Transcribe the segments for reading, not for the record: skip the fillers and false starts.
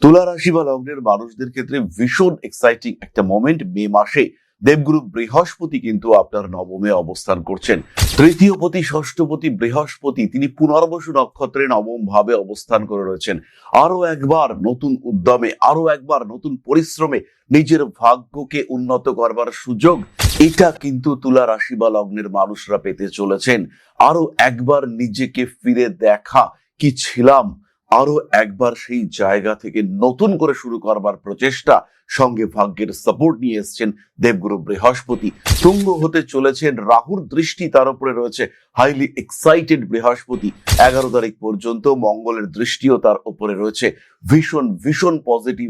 তুলা রাশি বা লগ্নের মানুষদের ক্ষেত্রে ভীষণ এক্সাইটিং একটা মোমেন্ট। মে মাসে দেবগুরু বৃহস্পতি কিন্তু আপনার নবমে অবস্থান করছেন। তৃতীয় পতি ষষ্ঠপতি বৃহস্পতি তিনি পুনর্বসু নক্ষত্রে নবম ভাবে অবস্থান করে রয়েছেন। আরো একবার নতুন উদ্যমে, আরো একবার নতুন পরিশ্রমে নিজের ভাগ্যকে উন্নত করবার সুযোগ এটা কিন্তু তুলা রাশি বা লগ্নের মানুষরা পেতে চলেছেন। আরো একবার নিজেকে ফিরে দেখা, কি ছিলাম, আরো একবার সেই জায়গা থেকে নতুন করে শুরু করবার প্রচেষ্টা, সঙ্গে ভাগ্যের সাপোর্ট নিয়ে এসছেন দেবগুরু বৃহস্পতি। তুঙ্গ হতে চলেছেন, রাহুর দৃষ্টি তার উপরে রয়েছে। হাইলি এক্সাইটেড বৃহস্পতি। 11 তারিখ পর্যন্ত মঙ্গলের দৃষ্টিও তার উপরে রয়েছে। ভীষণ ভীষণ পজিটিভ,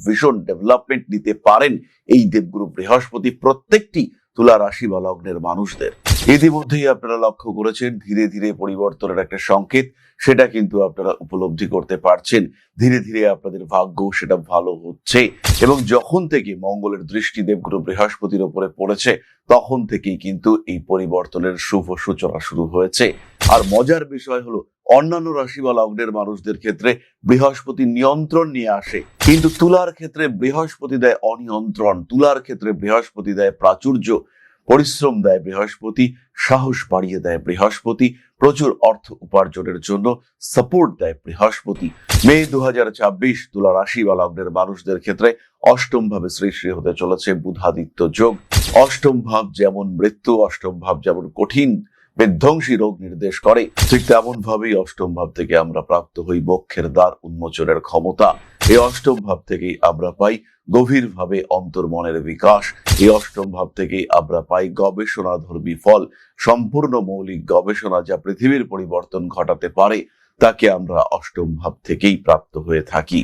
ভীষণ ডেভেলপমেন্ট নিতে পারেন এই দেবগুরু বৃহস্পতি প্রত্যেকটি তুলা রাশি বা লগ্নের মানুষদের। ইতিমধ্যেই আপনারা লক্ষ্য করেছেন ধীরে ধীরে পরিবর্তনের একটা সংকেত, সেটা কিন্তু আপনারা উপলব্ধি করতে পারছেন। ধীরে ধীরে আপনাদের ভাগ্য সেটা ভালো হচ্ছে এবং যখন থেকে মঙ্গলের দৃষ্টি দেবগুরু বৃহস্পতির উপরে পড়েছে তখন থেকেই কিন্তু এই পরিবর্তনের শুভ সূচনা শুরু হয়েছে। আর মজার বিষয় হলো অন্যান্য রাশি বা লগ্নের মানুষদের ক্ষেত্রে বৃহস্পতি নিয়ন্ত্রণ নিয়ে আসে, কিন্তু তুলার ক্ষেত্রে বৃহস্পতি দেয় অনিয়ন্ত্রণ। তুলার ক্ষেত্রে বৃহস্পতি দেয় প্রাচুর্য, পরিশ্রম দেয় বৃহস্পতি, সাহস বাড়িয়ে দেয় বৃহস্পতি, প্রচুর অর্থ উপার্জনের জন্য সাপোর্ট দেয় বৃহস্পতি। মে 2026 তুলা রাশি বা লগ্নের মানুষদের ক্ষেত্রে অষ্টম ভাবে সৃষ্টি হতে চলেছে বুধাদিত্য যোগ। অষ্টম ভাব যেমন মৃত্যু, অষ্টম ভাব যেমন কঠিন বিধ্বংসী রোগ নির্দেশ করে, ঠিক তেমন ভাবেই অষ্টম ভাব থেকে আমরা প্রাপ্ত হই মোক্ষের দ্বার উন্মোচনের ক্ষমতা। এই অষ্টম ভাব থেকেই আমরা পাই গভীরভাবে অন্তর্মনের বিকাশ। এই অষ্টম ভাব থেকেই আমরা পাই গবেষণাধর্মী ফল। সম্পূর্ণ মৌলিক গবেষণা যা পৃথিবীর পরিবর্তন ঘটাতে পারে তাকে আমরা অষ্টম ভাব থেকেই প্রাপ্ত হয়ে থাকি।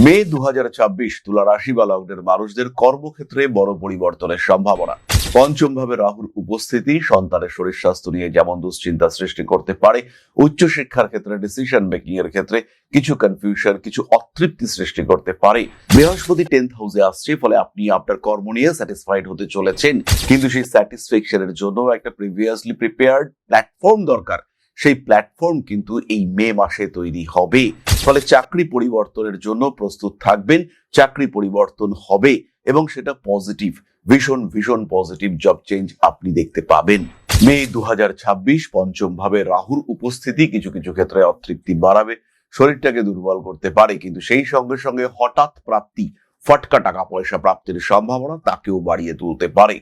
মে 2026 তুলা রাশি বা লগ্নের মানুষদের কর্মক্ষেত্রে বড় পরিবর্তনের সম্ভাবনা। পঞ্চম ভাবে রাহুর উপস্থিতি সন্তানের শরীর স্বাস্থ্য নিয়ে যেমন দুশ্চিন্তা সৃষ্টি করতে পারে, উচ্চশিক্ষার ক্ষেত্রে ডিসিশন মেকিং এর ক্ষেত্রে কিছু কনফিউশন, কিছু অতৃপ্তি সৃষ্টি করতে পারে। বৃহস্পতি 10th হাউসে আসছে, ফলে আপনি আপনার কর্ম নিয়ে স্যাটিসফাইড হতে চলেছেন, কিন্তু সেই স্যাটিসফ্যাকশনের জন্য একটা প্রিভিয়াসলি প্রিপেয়ার্ড প্ল্যাটফর্ম দরকার। সেই প্ল্যাটফর্ম কিন্তু এই মে মাসে তৈরি হবে, ফলে চাকরি পরিবর্তনের জন্য প্রস্তুত থাকবেন। চাকরি পরিবর্তন হবে এবং সেটা পজিটিভ, ভীষণ পজিটিভ জব চেঞ্জ আপনি দেখতে পাবেন। মে 2026 পঞ্চম ভাবে রাহুর উপস্থিতি কিছু কিছু ক্ষেত্রে অতৃপ্তি বাড়াবে, শরীরটাকে দুর্বল করতে পারে, কিন্তু সেই সঙ্গে সঙ্গে হঠাৎ প্রাপ্তি, ফটকা টাকা পয়সা প্রাপ্তির সম্ভাবনা তাকেও বাড়িয়ে তুলতে পারে।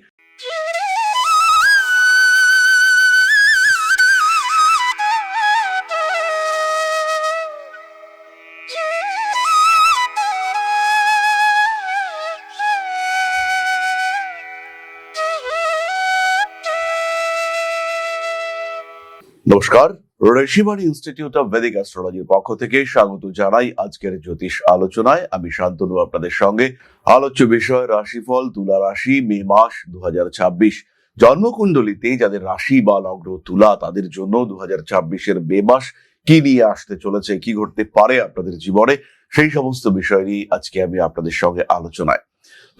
নমস্কার, ঋষিবাণী ইনস্টিটিউট অফ ভেদিক অ্যাস্ট্রোলজির পক্ষ থেকে স্বাগত জানাই আজকের জ্যোতিষ আলোচনায়। আমি শান্তনু আপনাদের সঙ্গে। আলোচ্য বিষয় রাশিফল তুলা রাশি মে মাস 2026। জন্মকুণ্ডলিতে যাদের রাশি বা লগ্ন তুলা তাদের জন্য 2026 মে মাস কি নিয়ে আসতে চলেছে, কি ঘটতে পারে আপনাদের জীবনে, সেই সমস্ত বিষয় নিয়ে আজকে আমি আপনাদের সঙ্গে আলোচনায়।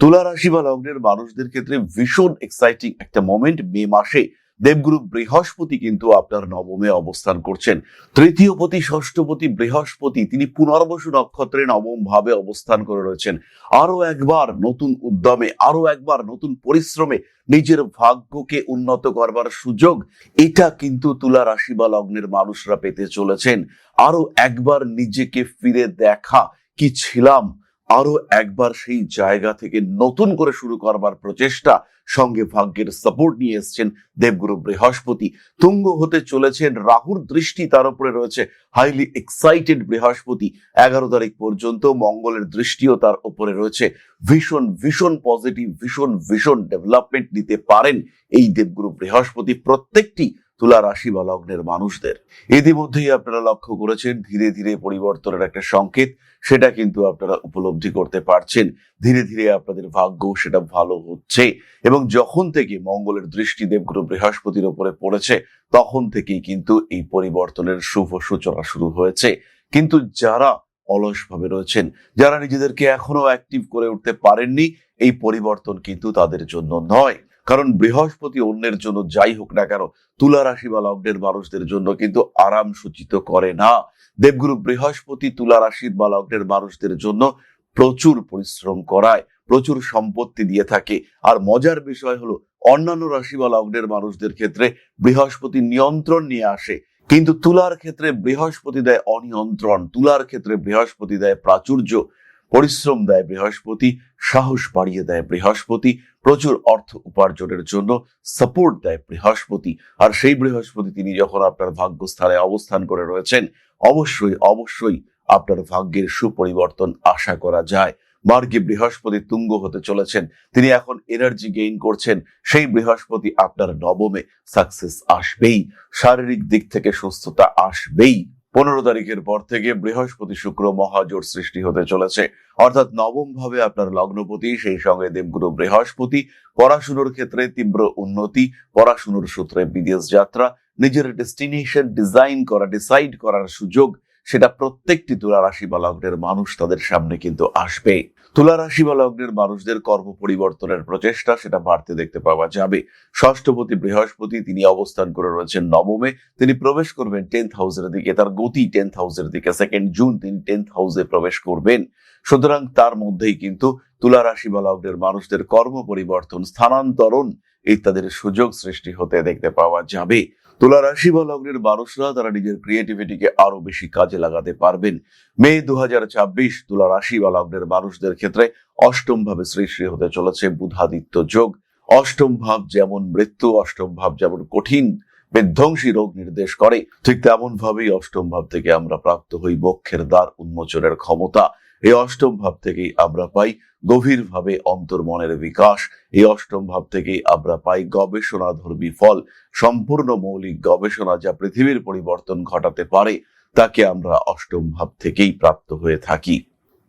তুলা রাশি বা লগ্নের মানুষদের ক্ষেত্রে ভীষণ এক্সাইটিং একটা মোমেন্ট। মে মাসে দেবগুরু বৃহস্পতি কিন্তু আপনার নবমে অবস্থান করছেন। তৃতীয় পতি ষষ্ঠপতি বৃহস্পতি তিনি পুনর্বসু নক্ষত্রে নবম ভাবে অবস্থান করে রয়েছেন। আরো একবার নতুন উদ্যমে, আরো একবার নতুন পরিশ্রমে নিজের ভাগ্যকে উন্নত করবার সুযোগ এটা কিন্তু তুলা রাশি বা লগ্নের মানুষরা পেতে চলেছেন। আরো একবার নিজেকে ফিরে দেখা, কি ছিলাম, আরো একবার সেই জায়গা থেকে নতুন করে শুরু করবার প্রচেষ্টা, সঙ্গে ভাগ্যের সাপোর্ট নিয়ে এসছেন দেবগুরু বৃহস্পতি। তুঙ্গ হতে চলেছেন, রাহুর দৃষ্টি তার উপরে রয়েছে। হাইলি এক্সাইটেড বৃহস্পতি। 11 তারিখ পর্যন্ত মঙ্গলের দৃষ্টিও তার উপরে রয়েছে। ভীষণ পজিটিভ, ভীষণ ডেভেলপমেন্ট নিতে পারেন এই দেবগুরু বৃহস্পতি প্রত্যেকটি তুলা রাশি বা লগ্নের মানুষদের। ইতিমধ্যেই আপনারা লক্ষ্য করেছেন ধীরে ধীরে পরিবর্তনের একটা সংকেত, সেটা কিন্তু আপনারা উপলব্ধি করতে পারছেন। ধীরে ধীরে আপনাদের ভাগ্য সেটা ভালো হচ্ছে এবং যখন থেকে মঙ্গলের দৃষ্টি দেবগুরু বৃহস্পতির উপরে পড়েছে তখন থেকেই কিন্তু এই পরিবর্তনের শুভ সূচনা শুরু হয়েছে। কিন্তু যারা অলস ভাবে রয়েছেন, যারা নিজেদেরকে এখনো অ্যাক্টিভ করে উঠতে পারেননি, এই পরিবর্তন কিন্তু তাদের জন্য নয়। কারণ বৃহস্পতি অন্যের জন্য যাই হোক না কেন তুলা রাশি বা লগ্নের মানুষদের জন্য কিন্তু আরাম সূচিত করে না। দেবগুরু বৃহস্পতি তুলা রাশির বা লগ্নের মানুষদের জন্য প্রচুর পরিশ্রম করায়, প্রচুর সম্পত্তি দিয়ে থাকে। আর মজার বিষয় হলো অন্যান্য রাশি বা লগ্নের মানুষদের ক্ষেত্রে বৃহস্পতি নিয়ন্ত্রণ নিয়ে আসে, কিন্তু তুলার ক্ষেত্রে বৃহস্পতি দেয় অনিয়ন্ত্রণ, তুলার ক্ষেত্রে বৃহস্পতি দেয় প্রাচুর্য, পরিশ্রম দেয় বৃহস্পতি, সাহস বাড়িয়ে দেয় বৃহস্পতি, প্রচুর অর্থ উপার্জনের জন্য সাপোর্ট দেয় বৃহস্পতি। আর সেই বৃহস্পতি তিনি যখন আপনার ভাগ্যস্থানে অবস্থান করে রয়েছেন, অবশ্যই অবশ্যই আপনার ভাগ্যের সুপরিবর্তন আশা করা যায়। মার্গে বৃহস্পতি তুঙ্গ হতে চলেছেন, তিনি এখন এনার্জি গেইন করছেন। সেই বৃহস্পতি আপনার নবমে, সাকসেস আসবেই, শারীরিক দিক থেকে সুস্থতা আসবেই। 15 তারিখের পর থেকে বৃহস্পতি শুক্র মহাজোট সৃষ্টি হতে চলেছে, অর্থাৎ নবম ভাবে আপনার লগ্নপতি, সেই সঙ্গে দেবগুরু বৃহস্পতি। পড়াশুনোর ক্ষেত্রে তীব্র উন্নতি, পড়াশুনোর সূত্রে বিদেশ যাত্রা, নিজের ডেস্টিনেশন ডিসাইড করার সুযোগ, সেটা প্রত্যেকটি তুলা রাশি বা লগ্নের মানুষ তাদের সামনে কিন্তু আসবে। তুলা রাশি বা লগ্নের মানুষদের কর্ম পরিবর্তনের প্রচেষ্টা সেটা বাড়তে দেখতে পাওয়া যাবে। ষষ্ঠপতি বৃহস্পতি তিনি অবস্থান করে রয়েছেন নবমে, তিনি প্রবেশ করবেন 10th হাউসের দিকে, তার গতি 10th হাউসের দিকে। 2 জুন তিনি 10th হাউসে প্রবেশ করবেন। সুতরাং তার মধ্যেই কিন্তু তুলা রাশি বা লগ্নের মানুষদের কর্ম পরিবর্তন, স্থানান্তরণ ইত্যাদির সুযোগ সৃষ্টি হতে দেখতে পাওয়া যাবে। তুলা রাশি বা লগ্নের মানুষরা তারা নিজের ক্রিয়েটিভিটিকে আরো বেশি কাজে লাগাতে পারবেন। মে 2026 তুলা রাশি বা লগ্নের মানুষদের ক্ষেত্রে অষ্টম ভাবে সৃষ্টি হতে চলেছে বুধাদিত্য যোগ। অষ্টম ভাব যেমন মৃত্যু, অষ্টম ভাব যেমন কঠিন বিধ্বংসী রোগ নির্দেশ করে, ঠিক তেমন ভাবেই অষ্টম ভাব থেকে আমরা প্রাপ্ত হই মোক্ষের দ্বার উন্মোচনের ক্ষমতা। এই অষ্টম ভাব থেকেই আমরা পাই গভীরভাবে অন্তর্মনের বিকাশ। এই অষ্টম ভাব থেকেই আমরা পাই গবেষণাধর্মী ফল। সম্পূর্ণ মৌলিক গবেষণা যা পৃথিবীর পরিবর্তন ঘটাতে পারে, তাকে আমরা অষ্টম ভাব থেকেই প্রাপ্ত হয়ে থাকি।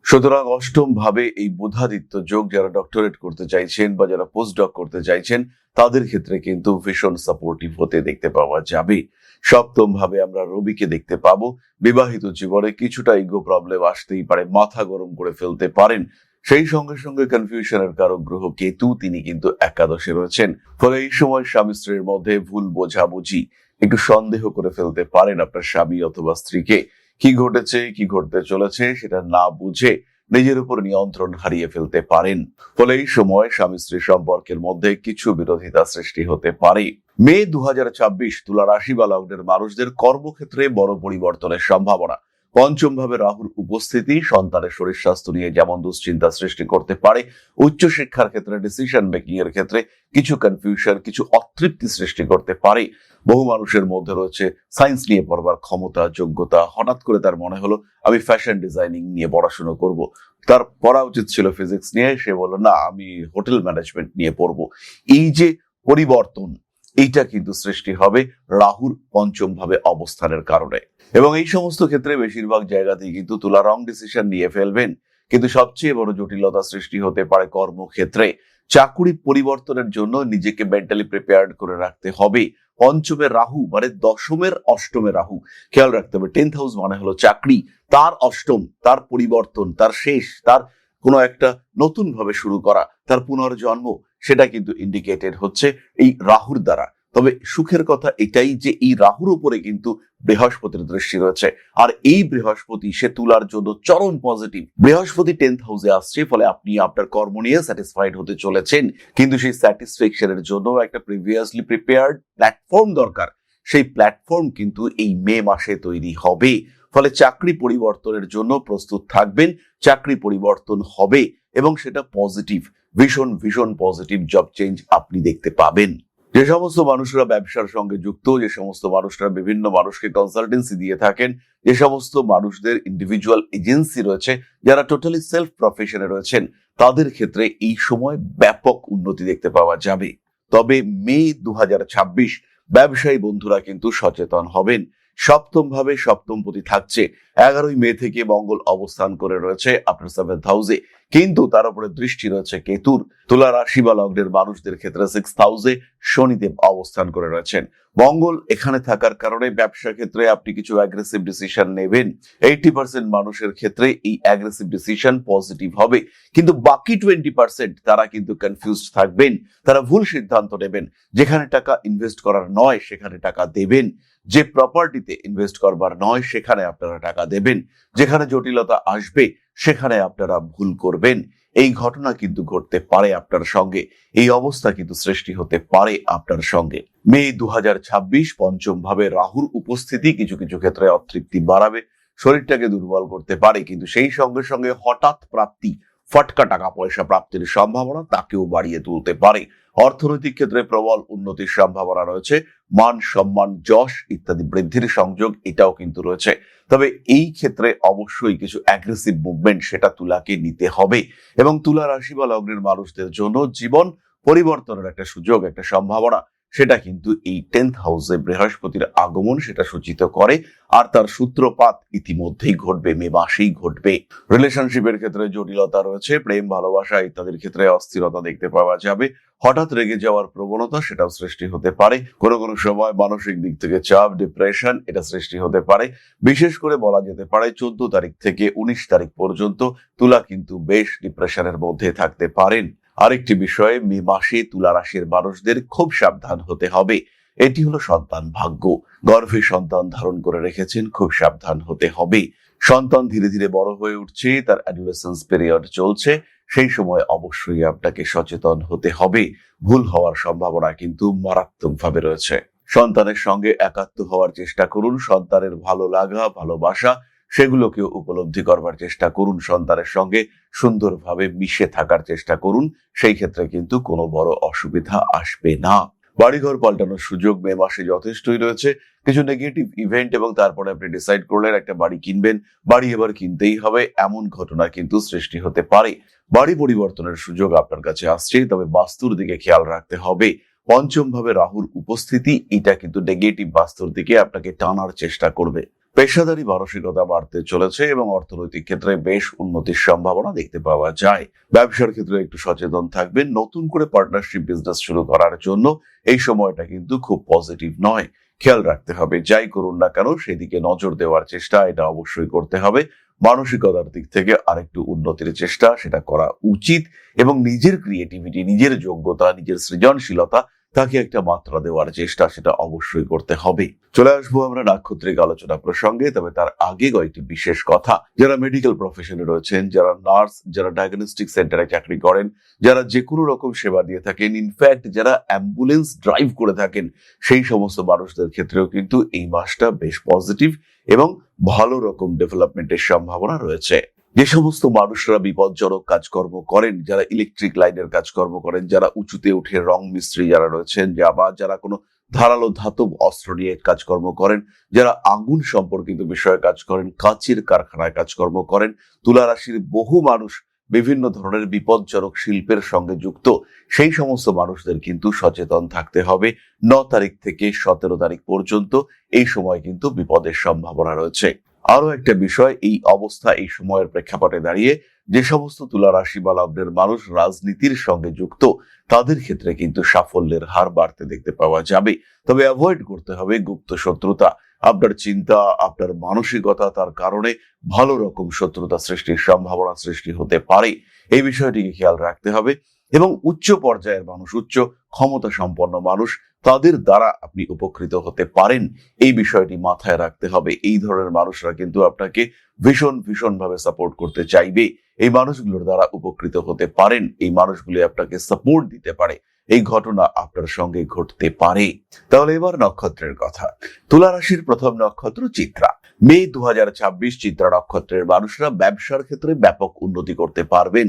সুতরাং অষ্টম ভাবে এই বুধাদিত্য যোগ, যারা ডক্টরেট করতে চাইছেন বা যারা পোস্টডক করতে চাইছেন, তাদের ক্ষেত্রে কিন্তু ভীষণ সাপোর্টিভ হতে দেখতে পাওয়া যাবে। সপ্তম ভাবে আমরা রবিকে দেখতে পাবো। বিবাহিত জীবনে কিছুটা ইগো প্রবলেম আসতেই পারে, মাথা গরম করে ফেলতে পারেন। সেই সঙ্গে সঙ্গে কনফিউশনের কারক গ্রহ কেতু তিনি কিন্তু একাদশে রয়েছেন, ফলে এই সময় স্বামী স্ত্রীর মধ্যে ভুল বোঝাবুঝি, একটু সন্দেহ করে ফেলতে পারেন আপনার স্বামী অথবা স্ত্রীকে। কি ঘটেছে, কি ঘটতে চলেছে সেটা না বুঝে নিজের উপর নিয়ন্ত্রণ হারিয়ে ফেলতে পারেন। ফলে এই সময় স্বামী স্ত্রী সম্পর্কের মধ্যে কিছু বিরোধিতা সৃষ্টি হতে পারে। মে 2026 তুলা রাশি বা লগ্নের মানুষদের কর্মক্ষেত্রে বড় পরিবর্তনের সম্ভাবনা। পঞ্চম ভাবে রাহুর উপস্থিতি সন্তানের শরীর স্বাস্থ্য নিয়ে যেমন দুশ্চিন্তা সৃষ্টি করতে পারে, উচ্চশিক্ষার ক্ষেত্রে ডিসিশন মেকিং এর ক্ষেত্রে কিছু কনফিউশন, কিছু অতৃপ্তি সৃষ্টি করতে পারে। বহু মানুষের মধ্যে রয়েছে সায়েন্স নিয়ে পড়বার ক্ষমতা, যোগ্যতা। হঠাৎ করে তার মনে হলো আমি ফ্যাশন ডিজাইনিং নিয়ে পড়াশোনা করব, তার পড়া উচিত ছিল ফিজিক্স নিয়ে, সে বললো না আমি হোটেল ম্যানেজমেন্ট নিয়ে পড়বো। এই যে পরিবর্তন, এইটা কিন্তু সৃষ্টি হবে রাহুর পঞ্চম ভাবে অবস্থানের কারণে। এবং এই সমস্ত ক্ষেত্রে বেশিরভাগ জায়গাতেই কিন্তু তুলা রং ডিসিশন নিয়ে ফেলবেন। কিন্তু সবচেয়ে বড় জটিলতা সৃষ্টি হতে পারে কর্মক্ষেত্রে। চাকুরি পরিবর্তনের জন্য নিজেকে মেন্টালি প্রিপেয়ার্ড করে রাখতে হবে। পঞ্চমের রাহু মানে দশমের অষ্টমে রাহু, খেয়াল রাখতে হবে। 10th হাউস মানে হলো চাকরি, তার অষ্টম, তার পরিবর্তন, তার শেষ, তার কোনো একটা নতুন ভাবে শুরু করা, তার পুনর্জন্ম, সেটা কিন্তু ইন্ডিকেটেড হচ্ছে এই রাহুর দ্বারা। তবে সুখের কথা এটাই যে এই রাহুর উপরে কিন্তু বৃহস্পতির দৃষ্টি রয়েছে, আর এই বৃহস্পতি সে তুলার জন্য চরম পজিটিভ। বৃহস্পতি 10th হাউসে আসছে, ফলে আপনি আপনার কর্ম নিয়ে স্যাটিসফাইড হতে চলেছেন, কিন্তু সেই স্যাটিসফ্যাকশনের জন্য একটা প্রিভিয়াসলি প্রিপেয়ার্ড প্ল্যাটফর্ম দরকার। সেই প্ল্যাটফর্ম কিন্তু এই মে মাসে তৈরি হবে। ফলে চাকরি পরিবর্তনের জন্য প্রস্তুত থাকবেন। চাকরি পরিবর্তন হবে এবং সেটা পজিটিভ, ভীষণ ভীষণ পজিটিভ জব চেঞ্জ আপনি দেখতে পাবেন। যে সমস্ত মানুষরা ব্যবসার সঙ্গে যুক্ত, যে সমস্ত মানুষরা বিভিন্ন মানুষকে কনসালটেন্সি দিয়ে থাকেন, যে সমস্ত মানুষদের ইন্ডিভিজুয়াল এজেন্সি রয়েছে, যারা টোটালি সেলফ প্রফেশনে রয়েছেন, তাদের ক্ষেত্রে এই সময় ব্যাপক উন্নতি দেখতে পাওয়া যাবে। তবে মে 2026 ব্যবসায়ী বন্ধুরা কিন্তু সচেতন হবেন। সপ্তম ভাবে সপ্তমপতি থাকছে। 11ই মে থেকে মঙ্গল অবস্থান করে রয়েছে আপনার 7th হাউসে। কিন্তু তার উপরে দৃষ্টি রয়েছে কেতুর। তুলা রাশি বা লগ্নের মানুষদের ক্ষেত্রে 6th হাউসে শনিদেব অবস্থান করে রয়েছেন। মঙ্গল এখানে থাকার কারণে ব্যবসা ক্ষেত্রে আপনি কিছু অ্যাগ্রেসিভ ডিসিশন নেবেন। 80% মানুষের ক্ষেত্রে এই অ্যাগ্রেসিভ ডিসিশন পজিটিভ হবে, কিন্তু বাকি 20% তারা কিন্তু কনফিউজড থাকবেন। তারা ভুল সিদ্ধান্ত নেবেন। যেখানে টাকা ইনভেস্ট করার নয় সেখানে টাকা দেবেন, যে প্রপার্টিতে ইনভেস্ট করবার নয় সেখানে আপনারা টাকা দেবেন, যেখানে জটিলতা আসবে সেখানে আপনারা ভুল করবেন। এই ঘটনা কিন্তু ঘটতে পারে আপনার সঙ্গে, এই অবস্থা কিন্তু সৃষ্টি হতে পারে আপনার সঙ্গে। মে 2026 পঞ্চম ভাবে রাহুর উপস্থিতি কিছু কিছু ক্ষেত্রে অতৃপ্তি বাড়াবে, শরীরটাকে দুর্বল করতে পারে, কিন্তু সেই সঙ্গে সঙ্গে হঠাৎ প্রাপ্তি, ফটকা টাকা পয়সা প্রাপ্তির সম্ভাবনা তাকেও বাড়িয়ে তুলতে পারে। অর্থনৈতিক ক্ষেত্রে প্রবল উন্নতির সম্ভাবনা রয়েছে। মান সম্মান যশ ইত্যাদি বৃদ্ধির সংযোগ এটাও কিন্তু রয়েছে। তবে এই ক্ষেত্রে অবশ্যই কিছু অ্যাগ্রেসিভ মুভমেন্ট সেটা তুলাকে নিতে হবে, এবং তুলা রাশি বা লগ্নের মানুষদের জন্য জীবন পরিবর্তনের একটা সুযোগ, একটা সম্ভাবনা সেটা কিন্তু এই 10th হাউসে বৃহস্পতির আগমন সেটা সূচিত করে। আর তার সূত্রপাত ইতিমধ্যেই ঘটবে, মে মাসেই ঘটবে। রিলেশনশিপের ক্ষেত্রে জটিলতা রয়েছে, প্রেম ভালোবাসা ইত্যাদির ক্ষেত্রে অস্থিরতা দেখতে পাওয়া যাবে। হঠাৎ রেগে যাওয়ার প্রবণতা সেটাও সৃষ্টি হতে পারে। কোনো কোনো সময় মানসিক দিক থেকে চাপ, ডিপ্রেশন এটা সৃষ্টি হতে পারে। বিশেষ করে বলা যেতে পারে 14 তারিখ থেকে 19 তারিখ পর্যন্ত তুলা কিন্তু বেশ ডিপ্রেশনের মধ্যে থাকতে পারেন। আরেকটি বিষয়ে মে মাসে তুলা রাশির মানুষদের খুব সাবধান হতে হবে, এটি হলো সন্তান ভাগ্য। গর্ভে সন্তান ধারণ করে রেখেছেন, খুব সাবধান হতে হবে। সন্তান ধীরে ধীরে বড় হয়ে উঠছে, তার অ্যাডোলেসেন্স পিরিয়ড চলছে, সেই সময় অবশ্যই আপনাকে সচেতন হতে হবে। ভুল হওয়ার সম্ভাবনা কিন্তু মারাত্মকভাবে রয়েছে। সন্তানের সঙ্গে একাত্ম হওয়ার চেষ্টা করুন, সন্তানের ভালো লাগা ভালোবাসা সেগুলোকে উপলব্ধি করবার চেষ্টা করুন, সন্তানের সঙ্গে সুন্দরভাবে মিশে থাকার চেষ্টা করুন, সেই ক্ষেত্রে কিন্তু কোনো বড় অসুবিধা আসবে না। বাড়িঘর পাল্টানোর সুযোগ মে মাসে যথেষ্টই রয়েছে। কিছু নেগেটিভ ইভেন্ট এবং তারপরে আপনি ডিসাইড করলেন একটা বাড়ি কিনবেন, বাড়ি এবার কিনতেই হবে, এমন ঘটনা কিন্তু সৃষ্টি হতে পারে। বাড়ি পরিবর্তনের সুযোগ আপনার কাছে আসছে, তবে বাস্তুর দিকে খেয়াল রাখতে হবে। পঞ্চম ভাবে রাহুর উপস্থিতি এটা কিন্তু নেগেটিভ বাস্তুর দিকে আপনাকে টানার চেষ্টা করবে। পেশাদারি মানসিকতা বাড়তে চলেছে এবং অর্থনৈতিক ক্ষেত্রে বেশ উন্নতির সম্ভাবনা দেখতে পাওয়া যায়। ব্যবসার ক্ষেত্রে একটু সচেতন থাকবেন। নতুন করে পার্টনারশিপ বিজনেস শুরু করার জন্য এই সময়টা কিন্তু খুব পজিটিভ নয়, খেয়াল রাখতে হবে। যাই করুন না কেন সেদিকে নজর দেওয়ার চেষ্টা এটা অবশ্যই করতে হবে। মানসিকতার দিক থেকে আরেকটু উন্নতির চেষ্টা সেটা করা উচিত, এবং নিজের ক্রিয়েটিভিটি, নিজের যোগ্যতা, নিজের সৃজনশীলতা তাকে একটা মাত্রা দেওয়ার চেষ্টা সেটা অবশ্যই করতে হবে। চলে আসবো আমরা নাক্ষত্রিক আলোচনা প্রসঙ্গে, তবে তার আগে কয়েকটি বিশেষ কথা। যারা মেডিকেল প্রফেশনে রয়েছেন, যারা নার্স, যারা ডায়াগনস্টিক সেন্টারে চাকরি করেন, যারা যে কোনো রকম সেবা দিয়ে থাকেন, ইনফ্যাক্ট যারা অ্যাম্বুলেন্স ড্রাইভ করে থাকেন, সেই সমস্ত মানুষদের ক্ষেত্রেও কিন্তু এই মাসটা বেশ পজিটিভ এবং ভালো রকম ডেভেলপমেন্টের সম্ভাবনা রয়েছে। যে সমস্ত মানুষরা বিপজ্জনক কাজকর্ম করেন, যারা ইলেকট্রিক লাইনের কাজকর্ম করেন, যারা উঁচুতে উঠে রং মিস্ত্রি যারা রয়েছেন, বা যারা কোনো ধারালো ধাতব অস্ত্র নিয়ে কাজকর্ম করেন, যারা আগুন সম্পর্কিত বিষয়ে কাজ করেন, কাঁচের কারখানায় কাজকর্ম করেন, তুলা রাশির বহু মানুষ বিভিন্ন ধরনের বিপজ্জনক শিল্পের সঙ্গে যুক্ত, সেই সমস্ত মানুষদের কিন্তু সচেতন থাকতে হবে। 9 তারিখ থেকে 17 তারিখ পর্যন্ত এই সময় কিন্তু বিপদের সম্ভাবনা রয়েছে। আরো একটা বিষয়, এই অবস্থা, এই সময়ের প্রেক্ষাপটে দাঁড়িয়ে যে সমস্ত তুলা রাশি বা লগ্নের মানুষ রাজনীতির সঙ্গে যুক্ত, তাদের ক্ষেত্রে কিন্তু সাফল্যের হার বাড়তে দেখতে পাওয়া যাবে। তবে অ্যাভয়েড করতে হবে গুপ্ত শত্রুতা। আপনার চিন্তা, আপনার মানসিকতা, তার কারণে ভালো রকম শত্রুতা সৃষ্টির সম্ভাবনা সৃষ্টি হতে পারে, এই বিষয়টিকে খেয়াল রাখতে হবে। এবং উচ্চ পর্যায়ের মানুষ, উচ্চ ক্ষমতা সম্পন্ন মানুষ, তাদের দ্বারা আপনি উপকৃত হতে পারেন, এই বিষয়টি মাথায় রাখতে হবে। এই ধরনের মানুষরা কিন্তু আপনাকে ভীষণ ভাবে সাপোর্ট করতে চাইবে, এই মানুষগুলোর দ্বারা উপকৃত হতে পারেন, এই মানুষগুলি আপনাকে সাপোর্ট দিতে পারে, এই ঘটনা আপনার সঙ্গে ঘটতে পারে। তাহলে এবার নক্ষত্রের কথা। তুলা রাশির প্রথম নক্ষত্র চিত্রা। মে 2026 চিত্রা নক্ষত্রের মানুষরা ব্যবসার ক্ষেত্রে ব্যাপক উন্নতি করতে পারবেন।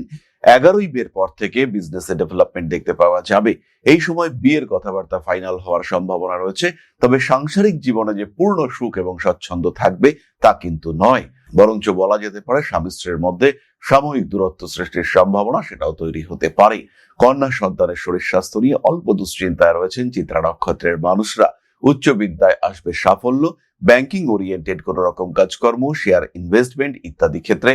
11ই মের পর থেকে বিজনেসে ডেভেলপমেন্ট দেখতে পাওয়া যাবে। এই সময় বিয়ের কথাবার্তা ফাইনাল হওয়ার সম্ভাবনা রয়েছে, তবে সাংসারিক জীবনে যে পূর্ণ সুখ এবং স্বচ্ছন্দ থাকবে তা কিন্তু নয়, বরঞ্চ বলা যেতে পারে স্বামী স্ত্রীর মধ্যে সাময়িক দূরত্ব সৃষ্টির সম্ভাবনা সেটাও তৈরি হতে পারে। কন্যা সন্তানের শরীর স্বাস্থ্য নিয়ে অল্প দুশ্চিন্তায় রয়েছেন চিত্রা নক্ষত্রের মানুষরা। উচ্চ বিদ্যায় আসবে সাফল্য। ব্যাংকিং ওরিয়েন্টেড কোন রকম কাজকর্ম, শেয়ার ইনভেস্টমেন্ট ইত্যাদি ক্ষেত্রে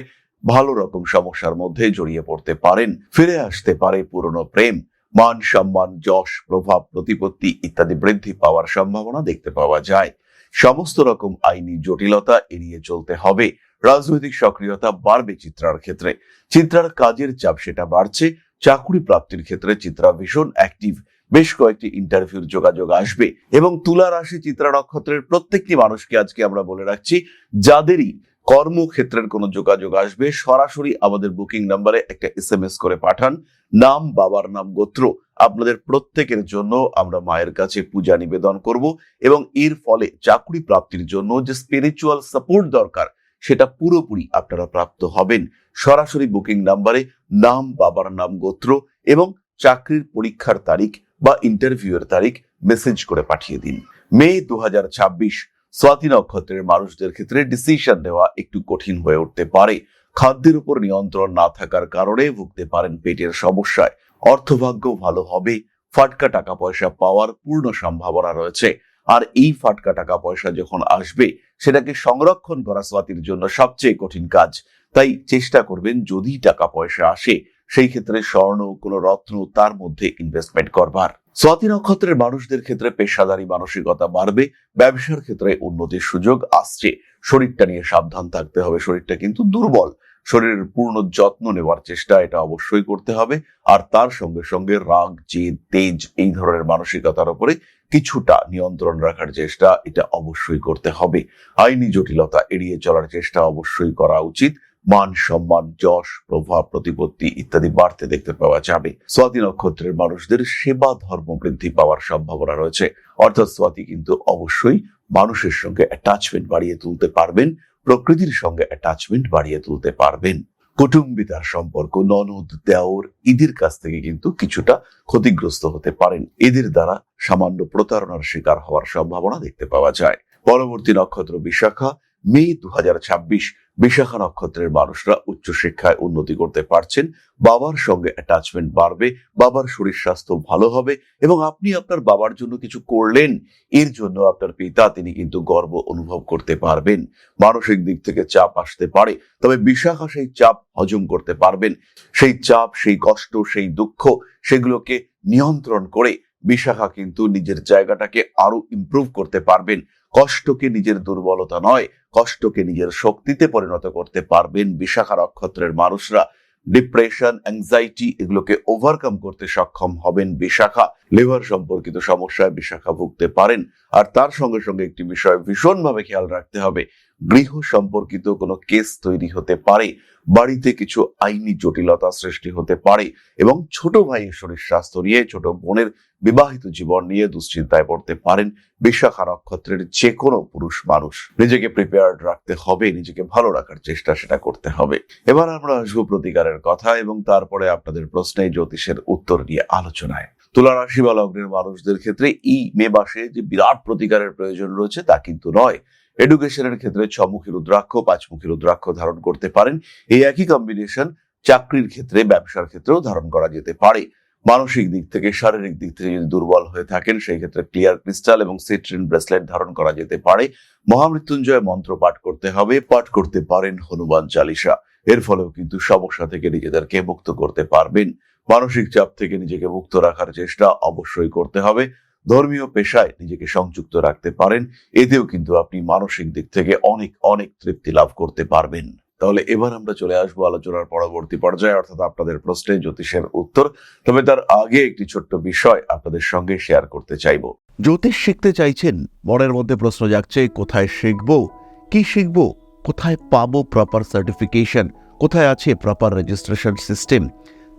ভালো রকম সমস্যার মধ্যে জড়িয়ে পড়তে পারেন। ফিরে আসতে পারে পুরনো প্রেম, মান সম্মান, যশ, প্রভাব, প্রতিপত্তি ইত্যাদি বৃদ্ধি পাওয়ার সম্ভাবনা দেখতে পাওয়া যায়। সমস্ত রকম আইনি জটিলতা এড়িয়ে চলতে হবে। রাজনৈতিক সক্রিয়তা বাড়বে চিত্রার ক্ষেত্রে। চিত্রার কাজের চাপ সেটা বাড়ছে। চাকরি প্রাপ্তির ক্ষেত্রে চিত্রা ভীষণ অ্যাক্টিভ। বেশ কয়েকটি ইন্টারভিউর যোগাযোগ আসবে। এবং তুলা রাশি চিত্রা নক্ষত্রের প্রত্যেকটি মানুষকে আজকে আমরা বলে রাখছি, যাদেরই কর্মক্ষেত্রের কোনো যোগাযোগ আসবে, সরাসরি আমাদের বুকিং নাম্বারে একটা SMS করে পাঠান। নাম, বাবার নাম, গোত্র। আপনাদের প্রত্যেকের জন্য আমরা মায়ের কাছে পূজা নিবেদন করব এবং এর ফলে চাকরি প্রাপ্তির জন্য যে স্পিরিচুয়াল সাপোর্ট দরকার সেটা পুরোপুরি আপনারা প্রাপ্ত হবেন। সরাসরি বুকিং নাম্বারে নাম, বাবার নাম, গোত্র এবং চাকরির পরীক্ষার তারিখ বা ইন্টারভিউয়ের তারিখ মেসেজ করে পাঠিয়ে দিন। মে 2026 স্বাতি নক্ষত্রের মানুষদের ক্ষেত্রে ডিসিশন নেওয়া একটু কঠিন হয়ে উঠতে পারে। খাদ্যের উপর নিয়ন্ত্রণ না থাকার কারণে ভুগতে পারেন পেটের সমস্যায়। অর্থভাগ্য ভালো হবে। ফাটকা টাকা পয়সা পাওয়ার পূর্ণ সম্ভাবনা রয়েছে। আর এই ফাটকা টাকা পয়সা যখন আসবে সেটাকে সংরক্ষণ করা স্বাতির জন্য সবচেয়ে কঠিন কাজ। তাই চেষ্টা করবেন যদি টাকা পয়সা আসে সেই ক্ষেত্রে স্বর্ণ, কোনো রত্ন তার মধ্যে ইনভেস্টমেন্ট করবার। স্বাতি নক্ষত্রের মানুষদের ক্ষেত্রে পেশাদারী মানসিকতা বাড়বে। ব্যবসার ক্ষেত্রে উন্নতির সুযোগ আসছে। শরীরটা নিয়ে সাবধান থাকতে হবে। শরীরটা কিন্তু দুর্বল। শরীরের পূর্ণ যত্ন নেওয়ার চেষ্টা এটা অবশ্যই করতে হবে। আর তার সঙ্গে সঙ্গে রাগ, জেদ, তেজ এই ধরনের মানসিকতার উপরে কিছুটা নিয়ন্ত্রণ রাখার চেষ্টা এটা অবশ্যই করতে হবে। আইনি জটিলতা এড়িয়ে চলার চেষ্টা অবশ্যই করা উচিত। মান সম্মান, যশ, প্রভাব, প্রতিপত্তি ইত্যাদি বাড়তে দেখতে পাওয়া যাবে। স্বাতি নক্ষত্রের মানুষদের সেবা ধর্ম বৃদ্ধি পাওয়ার সম্ভাবনা রয়েছে। অর্থাৎ স্বাতি কিন্তু অবশ্যই মানুষের সঙ্গে অ্যাটাচমেন্ট বাড়িয়ে তুলতে পারবেন, প্রকৃতির সঙ্গে অ্যাটাচমেন্ট বাড়িয়ে তুলতে পারবেন। কুটুম্বিতার সম্পর্ক, ননদ, দেওর এদের কাছ থেকে কিন্তু কিছুটা ক্ষতিগ্রস্ত হতে পারেন। এদের দ্বারা সামান্য প্রতারণার শিকার হওয়ার সম্ভাবনা দেখতে পাওয়া যায়। পরবর্তী নক্ষত্র বিশাখা। মে 2026 বিশাখা নক্ষত্রের মানুষরা উচ্চশিক্ষায় উন্নতি করতে পারছেন। বাবার সঙ্গে অ্যাটাচমেন্ট বাড়বে। বাবার শরীর স্বাস্থ্য ভালো হবে এবং আপনি আপনার বাবার জন্য কিছু করলেন, এর জন্য আপনার পিতা তিনি কিন্তু গর্ব অনুভব করতে পারবেন। মানসিক দিক থেকে চাপ আসতে পারে, তবে বিশাখা সেই চাপ হজম করতে পারবেন। সেই চাপ, সেই কষ্ট, সেই দুঃখ সেগুলোকে নিয়ন্ত্রণ করে বিশাখা কিন্তু নিজের জায়গাটাকে আরো ইমপ্রুভ করতে পারবেন। কষ্টকে নিজের দুর্বলতা নয়, কষ্টকে নিজের শক্তিতে পরিণত করতে পারবেন বিশাখা নক্ষত্রের মানুষরা। ডিপ্রেশন, অ্যাংজাইটি এগুলোকে ওভারকাম করতে সক্ষম হবেন বিশাখা। লিভার সম্পর্কিত সমস্যায় বিশাখা ভুগতে পারেন। আর তার সঙ্গে সঙ্গে একটি বিষয় ভীষণভাবে খেয়াল রাখতে হবে, গৃহ সম্পর্কিত কোনো কেস তৈরি হতে পারে। বাড়িতে কিছু আইনি জটিলতা সৃষ্টি হতে পারে এবং ছোট ভাইয়ের শরীর স্বাস্থ্য নিয়ে, ছোট বোনের বিবাহিত জীবন নিয়ে দুশ্চিন্তায় পড়তে পারেন বিশাখা নক্ষত্রের যে কোনো পুরুষ মানুষ। নিজেকে প্রিপেয়ার্ড রাখতে হবে, নিজেকে ভালো রাখার চেষ্টা সেটা করতে হবে। এবার আমরা আসবো প্রতিকারের কথা এবং তারপরে আপনাদের প্রশ্নে জ্যোতিষের উত্তর নিয়ে আলোচনায়। তুলা রাশি বা লগ্নের মানুষদের ক্ষেত্রে এই মে মাসে যে বিরাট প্রতিকারের প্রয়োজন রয়েছে তা কিন্তু নয়। এডুকেশনের ক্ষেত্রে 6মুখী রুদ্রাক্ষ, 5মুখী রুদ্রাক্ষ ধারণ করতে পারেন। এই একই কম্বিনেশন চাকরির ক্ষেত্রে, ব্যবসার ক্ষেত্রেও ধারণ করা যেতে পারে। মানসিক দিক থেকে, শারীরিক দিক থেকে যদি দুর্বল হয়ে থাকেন সেই ক্ষেত্রে ক্লিয়ার ক্রিস্টাল এবং সিট্রিন ব্রেসলেট ধারণ করা যেতে পারে। মহামৃত্যুঞ্জয় মন্ত্র পাঠ করতে হবে। পাঠ করতে পারেন হনুমান চালিসা। এর ফলেও কিন্তু সমস্যা থেকে নিজেদেরকে মুক্ত করতে পারবেন। মানসিক চাপ থেকে নিজেকে মুক্ত রাখার চেষ্টা অবশ্যই করতে হবে। ধর্মীয় পেশায় নিজেকে সংযুক্ত রাখতে পারেন। এতেও কিন্তু আপনি মানসিক দিক থেকে অনেক অনেক তৃপ্তি লাভ করতে পারবেন। তাহলে এবার আমরা চলে আসবো আলোচনার পরবর্তী পর্যায়ে, অর্থাৎ আপনাদের প্রশ্নে জ্যোতিষের উত্তর। তবে তার আগে একটি ছোট্ট বিষয় আপনাদের সঙ্গে শেয়ার করতে চাইবো। জ্যোতিষ শিখতে চাইছেন, মনের মধ্যে প্রশ্ন জাগছে কোথায় শিখবো, কি শিখবো, কোথায় পাবো প্রপার সার্টিফিকেশন, কোথায় আছে প্রপার রেজিস্ট্রেশন সিস্টেম।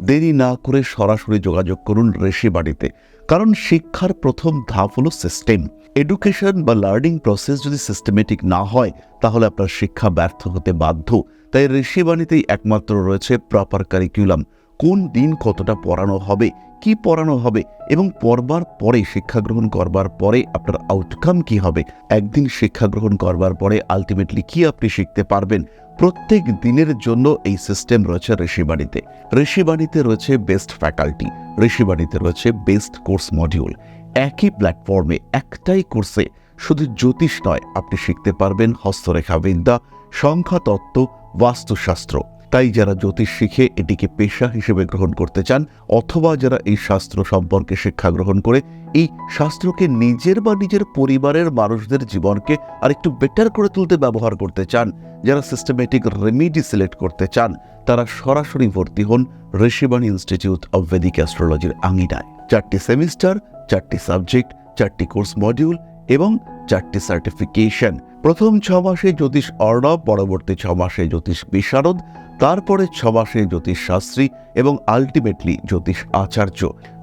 দেরি না করে সরাসরি যোগাযোগ করুন ঋষিবাণীতে, কারণ শিক্ষার প্রথম ধাপ হলো সিস্টেম। এডুকেশন বা লার্নিং প্রসেস যদি সিস্টেমেটিক না হয় তাহলে আপনার শিক্ষা ব্যর্থ হতে বাধ্য। তাই ঋষিবাণীতেই একমাত্র রয়েছে প্রপার কারিকুলাম। কোন দিন কতটা পড়ানো হবে, কি পড়ানো হবে এবং পড়বার পরে, শিক্ষা গ্রহণ করবার পরে আপনার আউটকাম কি হবে, একদিন শিক্ষা গ্রহণ করবার পরে আলটিমেটলি কি আপনি শিখতে পারবেন, প্রত্যেক দিনের জন্য এই সিস্টেম রয়েছে ঋষিবাণীতে। ঋষিবাণীতে রয়েছে বেস্ট ফ্যাকাল্টি, ঋষিবাণীতে রয়েছে বেস্ট কোর্স মডিউল। একই প্ল্যাটফর্মে, একটাই কোর্সে শুধু জ্যোতিষ নয়, আপনি শিখতে পারবেন হস্তরেখা বিদ্যা, সংখ্যাতত্ত্ব, বাস্তুশাস্ত্র, তাই যারা জ্যোতিষ শিখে এটিকে পেশা হিসেবে গ্রহণ করতে চান, অথবা যারা এই শাস্ত্র সম্পর্কে শিক্ষা গ্রহণ করে এই শাস্ত্রকে নিজের বা নিজের পরিবারের মানুষদের জীবনকে আরেকটু বেটার করে তুলতে ব্যবহার করতে চান, যারা সিস্টেমেটিক রেমিডি সিলেক্ট করতে চান, তারা সরাসরি ভর্তি হন ঋষিবাণী ইনস্টিটিউট অব ভেদিক অ্যাস্ট্রোলজির আঙিনায়। 4টি সেমিস্টার, 4টি সাবজেক্ট, 4টি কোর্স মডিউল এবং 4টি সার্টিফিকেশন। প্রথম 6 মাসে জ্যোতিষ অর্ণব, পরবর্তী 6 মাসে জ্যোতিষ বিশারদ, তারপরে 6 মাসে জ্যোতিষ শাস্ত্রী এবং আলটিমেটলি জ্যোতিষ আচার্য।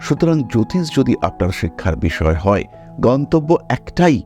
সুতরাং জ্যোতিষ যদি আপনার শিক্ষার বিষয় হয়, গন্তব্য একটাই,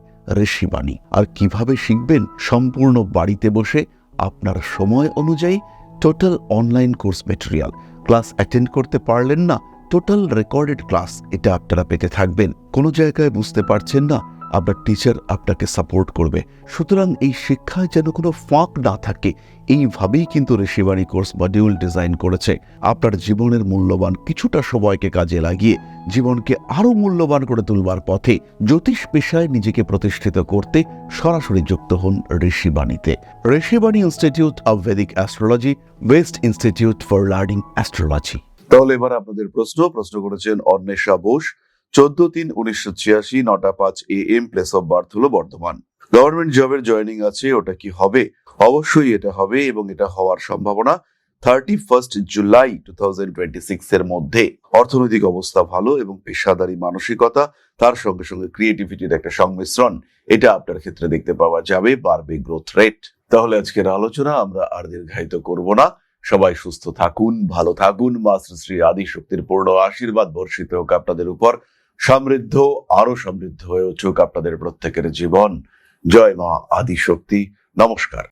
ঋষিবাণী। আর কিভাবে শিখবেন? সম্পূর্ণ বাড়িতে বসে আপনার সময় অনুযায়ী total online course material. Class attend করতে পারলেন না, টোটাল রেকর্ডেড ক্লাস এটা আপনারা পেতে থাকবেন। কোনো জায়গায় বুঝতে পারছেন না, আপনার টিচার আপনাকে সাপোর্ট করবে। সুতরাং এই শিক্ষায় যেন কোনো ফাঁক না থাকে, এইভাবেই কিন্তু ঋষিবাণী কোর্স মডিউল ডিজাইন করেছে। আপনার জীবনের মূল্যবান কিছুটা সময়কে কাজে লাগিয়ে জীবনকে আরও মূল্যবান করে তুলবার পথে জ্যোতিষ পেশায় নিজেকে প্রতিষ্ঠিত করতে সরাসরি যুক্ত হন ঋষিবাণীতে। Rishibani institute of Vedic astrology, best institute for learning astrology. তাহলে এবার আপনাদের প্রশ্ন করেছেন Anwesha Bose, 14/3/1986, 9:05 AM, place of birth হলো বর্ধমান। গভর্নমেন্ট জবের জয়েনিং আছে, ওটা কি হবে? অবশ্যই এটা হবে, এবং এটা হওয়ার সম্ভাবনা 31 জুলাই 2026 এর মধ্যে। অর্থনৈতিক অবস্থা ভালো এবং পেশাদারী মানসিকতা, তার সঙ্গে সঙ্গে ক্রিয়েটিভিটির একটা সংমিশ্রণ, এটা আপনার ক্ষেত্রে দেখতে পাওয়া যাবে। বাড়বে গ্রোথ রেট। তাহলে আজকের আলোচনা আমরা আর দীর্ঘায়িত করব না। সবাই সুস্থ থাকুন, ভালো থাকুন। মা শ্রী শ্রী আদিশক্তির পূর্ণ আশীর্বাদ বর্ষিত হোক আপনাদের উপর। সমৃদ্ধ, আরো সমৃদ্ধ হয়ে উঠুক আপনাদের প্রত্যেকের জীবন। জয় মা আদিশক্তি। নমস্কার।